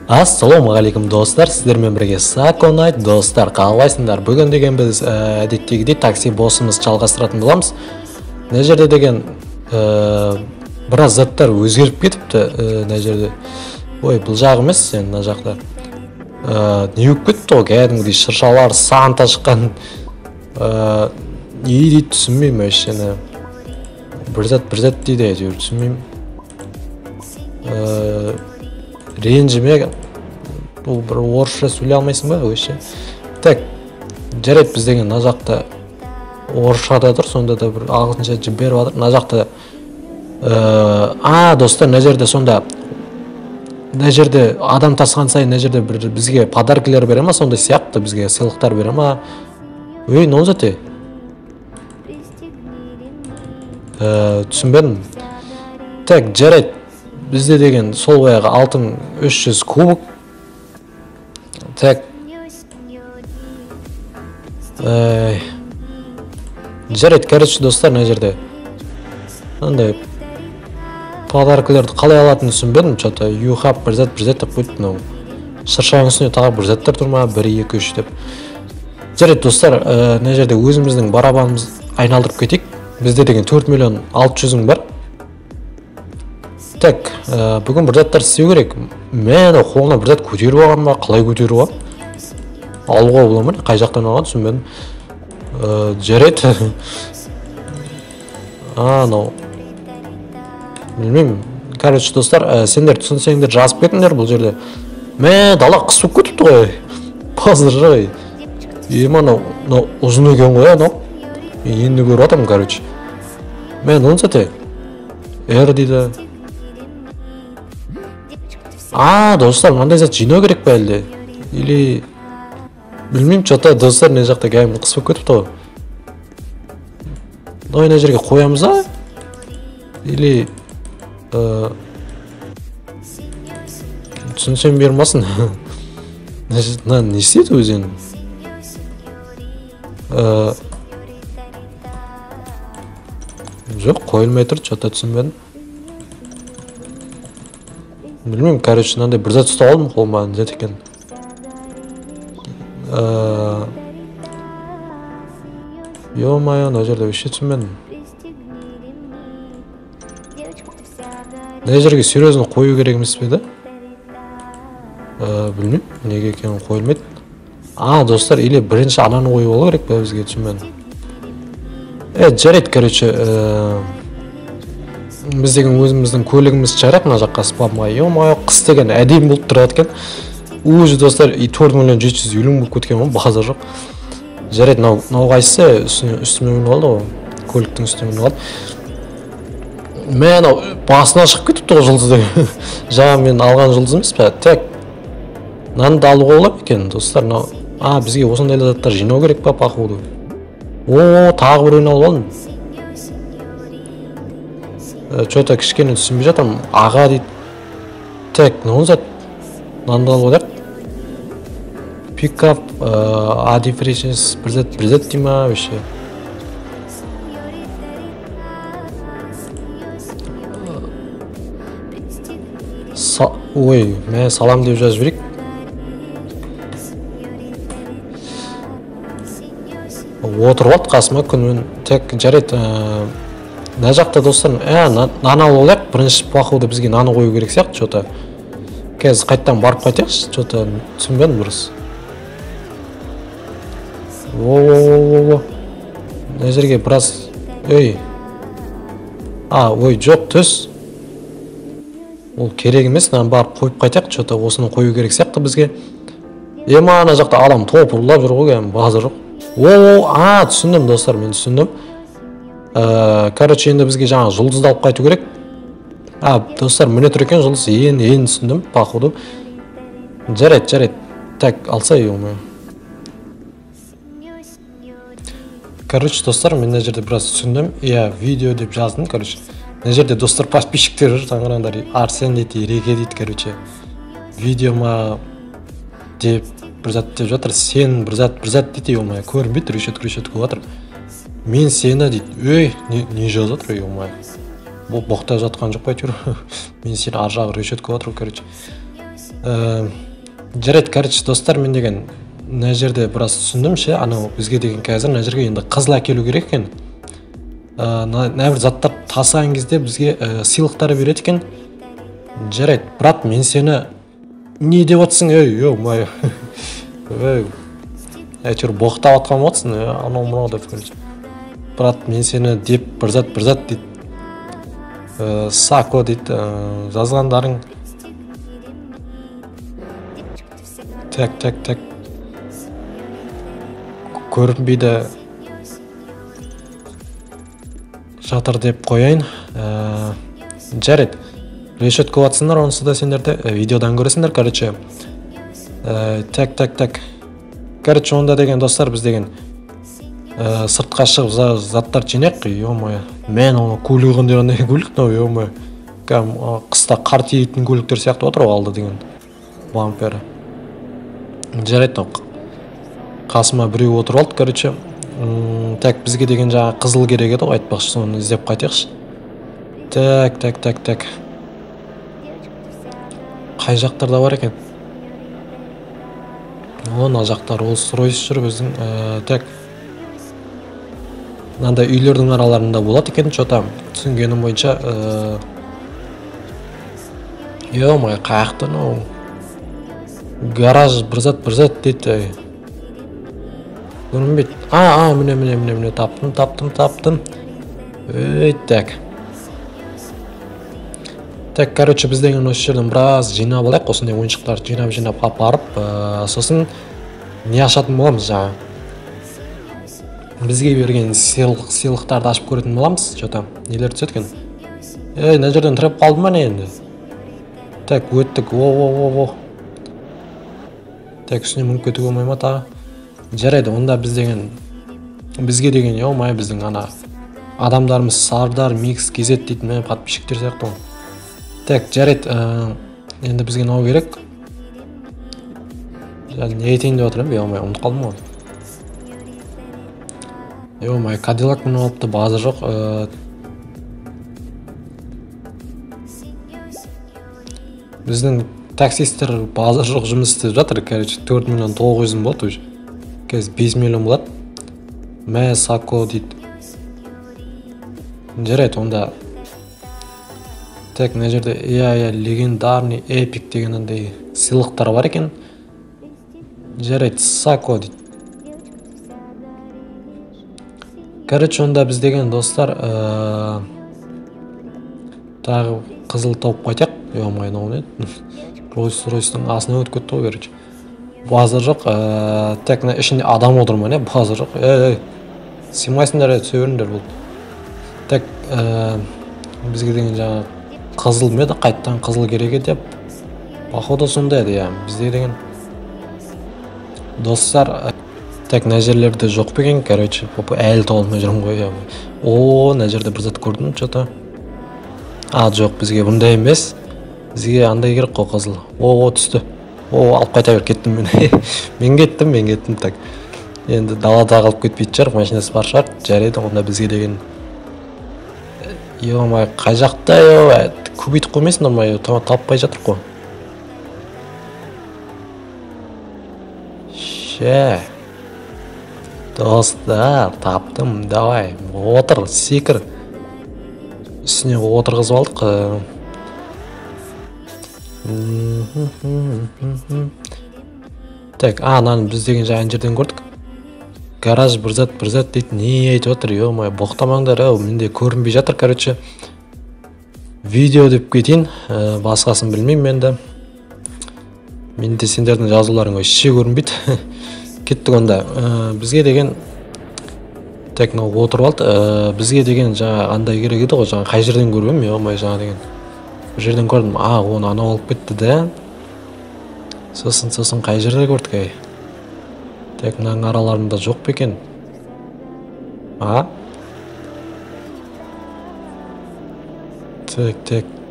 Ассалаумағалейкум достар, сіздермен бірге Саконайт достар, қалайсыңдар? Бүгін деген біз әдеттегідей такси босымыз жалғастыратын боламыз. Мына жерде деген біраз заттар өзгеріп кетіпті. Мына жерде ой, бұл жақ емес, сен мына жақта не болып кетті ғой, кәдімгідей шыршалар санта шыққан. Не дейді түсінбеймін вообще. Бір зат дейді әйтеуір, түсінбеймін. Ренжіме, бұл бір орысша сөйлей алмайсың ба өше? Так, жарайды, біз деген мына жақта орысшада тұр, сонда да бір ағылшынша жіберіп жатыр. Мына жақта достар, мына жерде сонда мына жерде адам тасыған сайын мына жерде бір бізге подаркілер бере ма, сондай сияқты бізге сыйлықтар бере ма? Ой, не зате? Түсінбедім. Так, жарайды. Бізде деген сол баяғы алтын 300 кубок. Так. Жарайды, короче, достар, мына жерде андай подаркілерді қалай алатынын түсінбедім. Что-то you have бір зат деп қойды. Мынау шыршаның үстіне тағы бір заттар тұр ма? 1, 2, 3 деп. Жарайды, достар, мына жерде өзіміздің барабанымыз айналдырып кетейік. Бізде деген 4 миллион 600 мың бар. Так, бүгін бір заттар істеу керек. Мен қолына бір зат көтеріп алған ба, қалай көтеріп алған? Алуға бола ма? Қай жақтан алған түсінбедім. Жарайды. Анау. Білмеймін. Короче, достар, сендер түсінсеңдер жазып кетіңдер бұл жерде. Мен дала қыс болып кетіпті ғой. Пазыр жай. Мынау ұзын екен ғой, анау. Енді көріп атамын, короче. Мен оны сәте. дейді. Достар, мынандай зат жинау керек па әлде? Или білмеймін, что-то достар не жақта кәдімгі қыс болып кетіпті ғой. Мына жерге қоямыз а? Или түсінсем бермасын. Не істейді өзен? Жоқ, қойылмай тұр, что-то түсінбедім. Білмеймін, короче, мынандай бір зат ұстап алдым, қолыма не зат екен. Ё-моё, мына жерде вообще түсінбедім. Мына жерге серьезно қою керек емес пе, да? Білмеймін, неге екенін қойылмайды. Достар, или бірінші ананы қойып алу керек па бізге, түсінбедім. Жарайды, короче, біз деген өзіміздің көлігіміз шығарайық мына жаққа спамға. Ё-моё, қыс деген әдемі болып тұрады екен. Уже достар, 4 миллион 750 мың болып кеткен ғой, базар жоқ. Жарайды, мынау қайсысы үстіме мініп қалды ғой, көліктің үстіме мініп қалды. Мен басына шығып кетіпті ғой жұлдыз деген. Жаңа мен алған жұлдыз емес пе? Так, мынаны да алуға болады екен, достар. Бізге осындай заттар жинау керек па, походу? Тағы бір ойын алып алдым. Что-то кішкене түсінбей жатам. Аға дейді. Так, мынау зат. Мынаны да алып алайық. Pick up, difference, бір зат дей ма, вообще. Ой, мен салам деп жазып жіберейік. Отырып алды қасыма күнмен. Так, жарайды. Мына жақта достар, нан алып алайық. Бірінші походу бізге наны қою керек сияқты, что-то. Қазір қайттан барып қайтайықшы, что-то түсінбедім дұрыс. Мына жерге біраз. Ой, жоқ, түс. Ол керек емес, нан барып қойып қайтайық, что-то осыны қою керек сияқты бізге. Ана жақта адам топырлап жүр ғой, базар жоқ. Түсіндім, достар, мен түсіндім. Короче, енді бізге жаңа жұлдызды алып қайту керек. Достар, міне тұр екен жұлдыз, енді түсіндім, походу. Жарайды. Так, алса ё-моё. Короче, достар, мен мына жерде біраз түсіндім. Видео деп жаздым, короче. Мына жерде достар подписчиктер жүр, таңғарандар. Арсен дейді, Ереке дейді, короче. Видеома деп бір зат деп жатыр. Сен бір зат дейді, ё-моё, көрінбейді, решетка жатыр. Мен сені дейді. Не жазып жатыр, ё-моё. Боқтап жатқан жоқ па әйтеуір. Мен сені ар жағы решетка жатыр, короче. жарайды, короче достар, мен деген мына жерде біраз түсіндім ше, анау бізге деген қазір мына жерге енді қызыл әкелу керек екен. Мына бір заттар тасыған кезде бізге сыйлықтар береді екен. Жарайды, брат, мен сені не деп отсың, ё-моё. Әйтеуір боқтап атқан отсың, анау мынау деп. Брат, мен сені деп бір зат дейді. Сако дейді, жазғандарың. Так. Көрінбейді жатыр деп қояйын. Жарайды. Решет көватсыңдар, онысы да сендерді видеодан көресіңдер, короче. Так. Короче, онда деген достар, біз деген сыртқа шығып заттар жинайық, ё-моё. Мен оны көлік қандай көлік, ё-моё. Қыста қар тиетін көліктер сияқты отыр алды деген бампері. Жарайды, қасыма біреу отырып алды, короче. Так, бізге деген жаңа қызыл керек еді ғой, айтпақшы, соны іздеп қайтайықшы. Так. Қай жақтарда бар екен? Мына жақтар Rolls-Royce жүр біздің. Так. Мынандай үйлердің араларында болады екен, что-то түсінгенім бойынша. Ё-моё, қаяқты мынау? Гараж бір зат дейді. Көрінбейді. Міне, таптым. Так, короче, біз деген осы жерден біраз жинап алайық, осындай ойыншықтарды жинап апарып, сосын не ашатын боламыз жаңа. Бізге берген сыйлықтарды ашып көретін боламыз, что-то нелер түседі екен. Мына жерден тіреп қалды ма не енді? Так, өттік. Так, үстіне мүніп кетуге болмай ма тағы? Жарайды, онда бізге деген, ё-моё, біздің ана адамдарымыз Сардар, Микс, Кезет дейтін мен подписчиктер сияқты ғой. Так, жарайды, енді бізге нау керек. Не айтайын деп отырмын, ё-моё, ұмытып қалдым ғой. Ё-моё, Кадиллак міне алыпты, базы жоқ. Біздің таксистер базы жоқ жұмыс істеп жатыр, короче, 4 миллион 900 болады уже. Қазір 5 миллион болады. Мә Сако дейді. Жарайды, онда. Так, мына жерде легендарный эпик деген андай сыйлықтар бар екен. Жарайды, Сако дейді. Короче, онда біз деген достар тағы қызыл тауып қайтақ. Ё-моё, мынау не? Rolls-Royce'тың астына өтіп кетті ғой, короче. Базар жоқ. Так, ішінде адам отыр ма не? Базар жоқ. Сыймайсыңдар, түсе беріңдер болды. Так, бізге деген жаңа қызыл меді, қайттан қызыл керек еді. Походу сондай еді, бізде деген достар. Так, мына жерлерде жоқ бекен, короче, әлі тауылмай жүрмін ғой. Мына жерде бір зат көрдім, что-то. Жоқ, бізге бұндай емес. Бізге андай керек қой, қызыл. Түсті. Алып қайта бер, кеттім мен. Мен кеттім. Так. Енді далада қалып кетпейді шығар, машинасы бар шығар. Жарайды, онда бізге деген. Ё-моё, қай жақта, көбейтіп қоймайсың нормай, таппай жатыр қой. Достар, таптым, давай, отыр, секір. Үстіне отырғызып алдық. Так, ананы біз деген жайын жерден көрдік. Гараж бір зат дейді, не айтып отыр, ё-моё, боқтамаңдар, менде көрінбей жатыр, короче. Видео деп кетейін, басқасын білмеймін менде. Менде сендердің жазуларың ше көрінбейді. Кеттік онда. Бізге деген, так, отырып алды. Бізге деген жаңа андай керек еді ғой, жаңа қай жерден көрмеймін, ё-моё, жаңа деген. Бір жерден көрдім, оны анау алып кетті да. Сосын қай жерде көрдік, Так, мынаның араларында жоқ бекен. Так.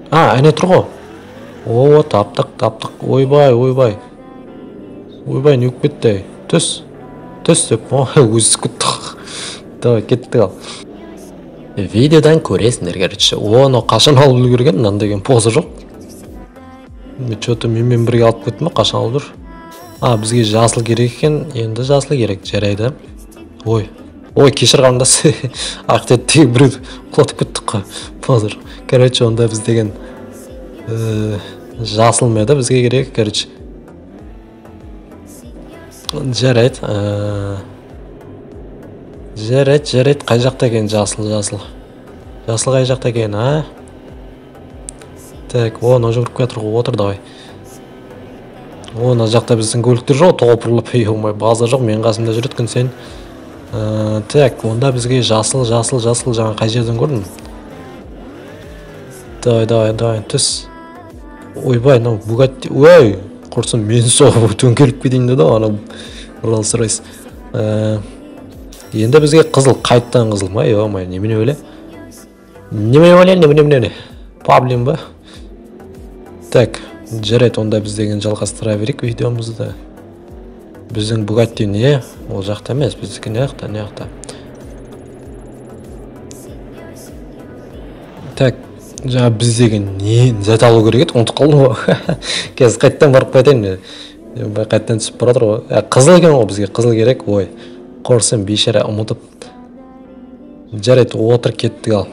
Әне тұр ғой. Таптық. Ойбай. Не өп кетті. Түс деп. Өзі күттік. Давай, кеттік ал. Видеодан көресіңдер, короче. Оны қашан алып үлгерген, мынан деген поза жоқ. Че-то менімен бірге алып кеттім ба, қашан алып жүр? Бізге жасыл керек екен, енді жасыл керек, жарайды. Ой, кешір қандас. Ақтеттегі бір құлатып кеттік қой. Позыр. Короче, онда біз деген жасыл меді бізге керек, короче. Жарайды. Жарайды. Қай жақта екен жасыл? Жасыл қай жақта екен, а? Так, мына жүгіріп кетір ғой, отыр давай. Мына жақта біздің көліктер жоқ, тоғыпырылып, ой, базар жоқ, мен қасымда жүреткен сен. Так, онда бізге жасыл, жаңа қай жерден көрдім? Давай, түс. Ойбай, Bugatti, ой, құрсын мен соғып төңкеліп кетейін деді, ана Rolls-Royce. Енді бізге қызыл, қайттан қызыл ма? Ой, немене өле? Немене? Паблин ба? Так, жарайды, онда біз деген жалғастыра берейік видеомызды. Біздің Bugatti не? Ол жақта емес, біздікі не жақта? Так, жаңа біз деген не? Зәт алу керек еді, ұмытып қалдым ғой. Қазір қайттан барып қайтайын. Қайттан түсіп баратыр ғой. Қызыл екен ғой, бізге қызыл керек. Ой, қорсам бейшара ұмытып. Жарайды, отыр кеттік ал.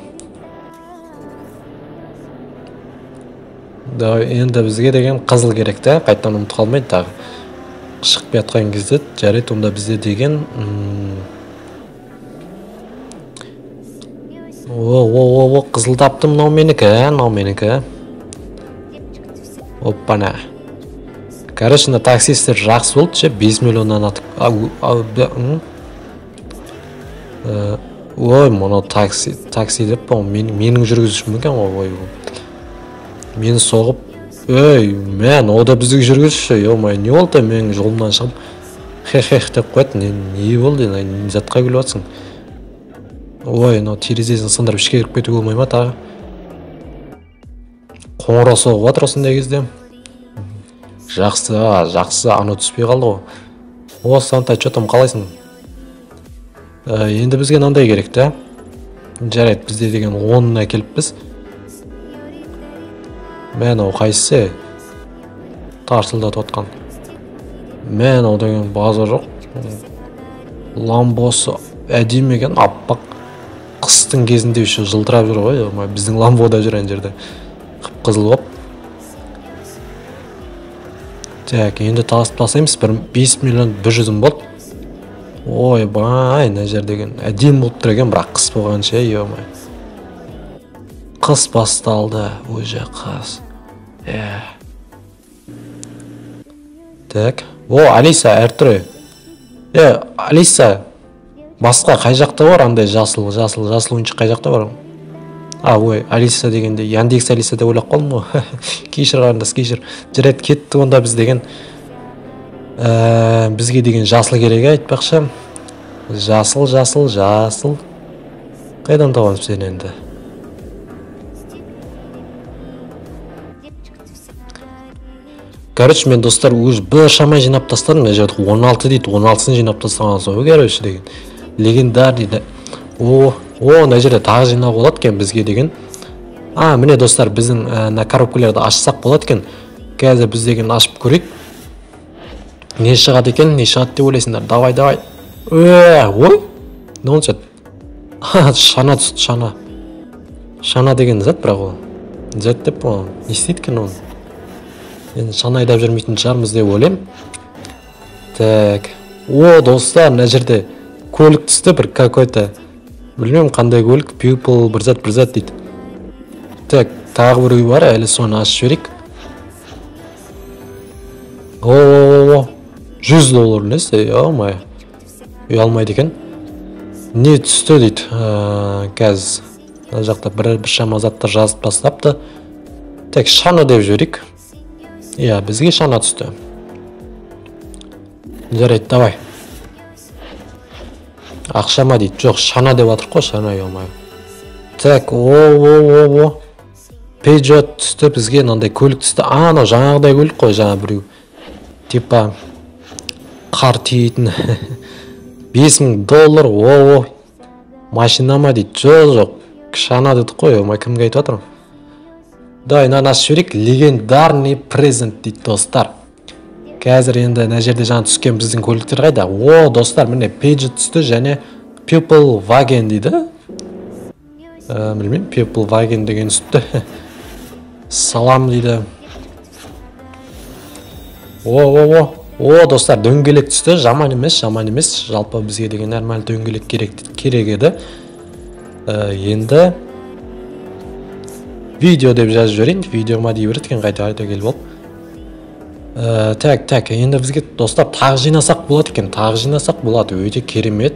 Енді бізге деген қызыл керек та, қайттан ұмытып қалмайды тағы. Шығып жатқан кезде, жарайды, онда бізде деген қызыл таптым, мынау менікі. Оппана. Короче, таксистер жақсы болды, 5 миллионнан атып. Ой, мұны такси деп па, менің жүргізушім екен ғой. Мені соғып, ода біздігі жүргізші, не болды, мен жолымнан шығып, хех деп қойды, не болды, затқа күліп атсың. Ой, терезесін сындырып ішке кіріп кетуге болмай ма тағы? Қоңырау соғып атыр осындай кезде. Жақсы, ана түспей қалды ғой. Сантай, что-там қалайсың? Енді бізге мынандай керек та. Жарайды, бізде деген 10-на келіппіз. Мен қайсы тарсылдатып отқан. Мен деген базар жоқ. Ламбосы әдемі екен, аппақ. Қыстың кезінде еще жылтырап жүр ғой, біздің ламбода жүрген жерде. Қып-қызыл болып. Так, енді тасып тасаймыз, 5 миллион 100 болды. Ой, мына жер деген әдемі болып тұр екен, бірақ қыс болғанша, қыс басталды, өзі қыс. Так, Алиса, әртүрі. Алиса, басқа қай жақта бар, андай жасыл ойыншық қай жақта бар? Алиса дегенде, Яндекс Алиса деп ойлап қалдым ғой. Кешір қарындас, кешір. Жарайды, кетті, онда біз деген бізге деген жасыл керек айтпақшы. Жасыл. Қайдан табамыз сен енді? Короче, мен достар өз бір шамай жинап тастадым. 16 дейді, 16-сын жинап тастаған соң, короче деген. Легендар дейді. Мына жерде тағы жинап болады екен бізге деген. Міне достар, біздің коробкаларды ашсақ болады екен. Қазір біз деген ашып көрейік. Не шығады екен, не шығады деп ойлайсыңдар. Давай. Ой, не olacak? Шана түсті, шана. Шана деген зат, бірақ ол. Зат деп ол. Не істейді екен оны? Енді шана айдап жүрмейтін шығармыз деп ойлаймын. Так. Достар, мына жерде көлік түсті бір какой-то. Білмеймін қандай көлік, people бір зат дейді. Так, тағы бір үй бар, әлі соны ашып жіберейік. $100 несі, үй алмайды екен. Не түсті дейді. Қазір мына жақта бір шама заттар жазып бастапты. Так, шана деп жіберейік. Бізге шана түсті. Жарайды, давай. Ақшама дейді. Жоқ, шана деп атыр қой, шана емай. Так, Peugeot түсті, бізге мынандай көлік түсті. Анау жаңағыдай көлік қой, жаңа біреу. Типа қар тиетін. $5000. Машина ма дейді. Жоқ, шана деді қой, кімге айтып жатырмын? давай мынаны ашып жіберейік. Легендарный презент дейді достар. Қазір енді мына жерде жаңа түскен біздің көліктер қайда? О, достар, міне Peugeot түсті және People Wagon дейді. Білмеймін, People Wagon деген түсті. Салам дейді. О, достар, дөңгелек түсті. Жаман емес. Жалпы бізге деген нормаль дөңгелек керек еді. Енді видео деп жазып жіберейін. Видео ма дей береді екен, қайта келіп болып. Так, енді бізге достар тағы жинасақ болады екен. Өте керемет.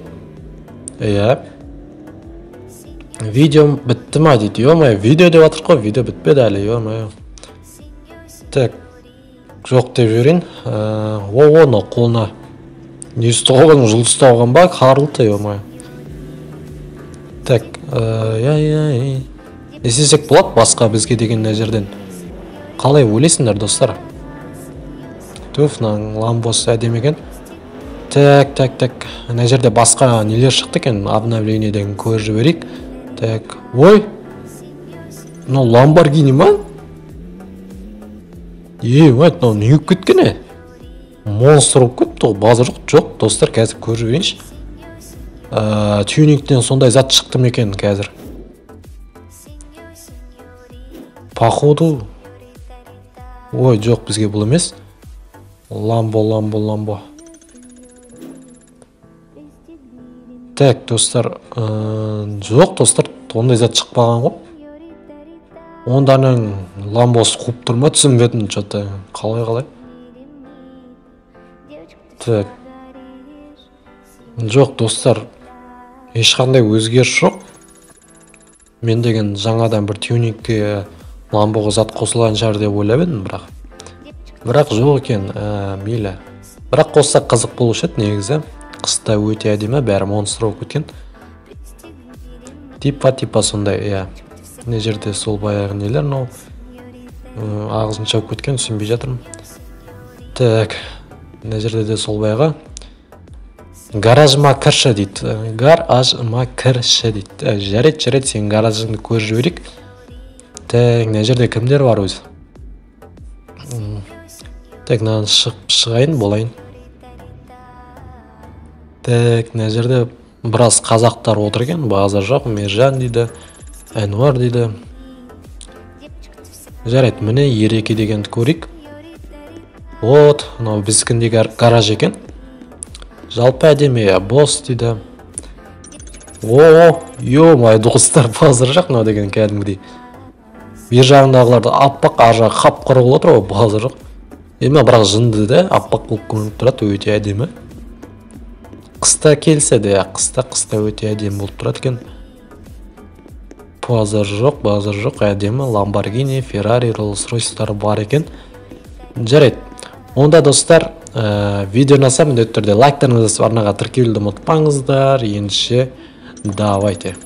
Видео бітті ма дейді. Ё-моё, видео деп жатыр ғой, видео бітпеді әлі, ё-моё. Так, жоқ деп жіберейін. Оны қолына не ұстап алған, жұлдыз ұстап алған ба, қарылды, ё-моё. Так, не істесек болады басқа бізге деген мына жерден. Қалай ойлайсыңдар достар? Мынаның ламбосы әдемі екен. Так. Мына жерде басқа нелер шықты екен, обновлениеден көріп жіберейік. Так, ой. Мынау Lamborghini ма? Мынау не болып кеткен? Монстр болып кетті ғой, базар жоқ, достар, қазір көріп жіберейінші. Тюнингтен сондай зат шықты ма екен қазір? Походу. Ой, жоқ, бізге бұл емес. Ламбо. Так, достар, жоқ, достар, ондай зат шықпаған ғой. Онданың ламбосы қуып тұрма, түсінбедім, что-то қалай. Так. Жоқ, достар, ешқандай өзгеріс жоқ. Мен деген жаңадан бір тюнингке ламбоға зат қосылған шығар деп ойлап едім, бірақ жоқ екен, мейлі. Бірақ қоссақ қызық болушы еді негізі. Қыста өте әдемі, бәрі монстр болып кеткен. Типа сондай, не жерде сол баяғы нелер, но ағызын шауып кеткен, түсінбей жатырмын. Так, не жерде де сол баяғы. Гаражыма кірші дейді. Жарет, сен гаражыңды көріп жіберейік. Так, не жерде кімдер бар өзі? Так, мынаны шығайын, болайын. Так, мына жерде біраз қазақтар отыр екен, базар жоқ, Мержан дейді, Әнуар дейді. Жарайды, міне Ереке дегенді көрейік. Вот, мынау біздікіндегі гараж екен. Жалпы әдемі, бос дейді. Ё-моё, достар, базар жоқ мынау деген кәдімгідей. Бер жағындағыларды аппақ, ар жағы қап-қара болып отыр ғой, базар жоқ. Бірақ жынды да, аппақ болып көрініп тұрады, өте әдемі. Қыста келсе де, қыста өте әдемі болып тұрады екен. Базар жоқ, әдемі. Lamborghini, Ferrari, Rolls-Royce'тар бар екен. Жарайды. Онда достар, видео ұнаса міндетті түрде лайктарыңызды арнаға тіркелуді ұмытпаңыздар. Ендеше, давайте.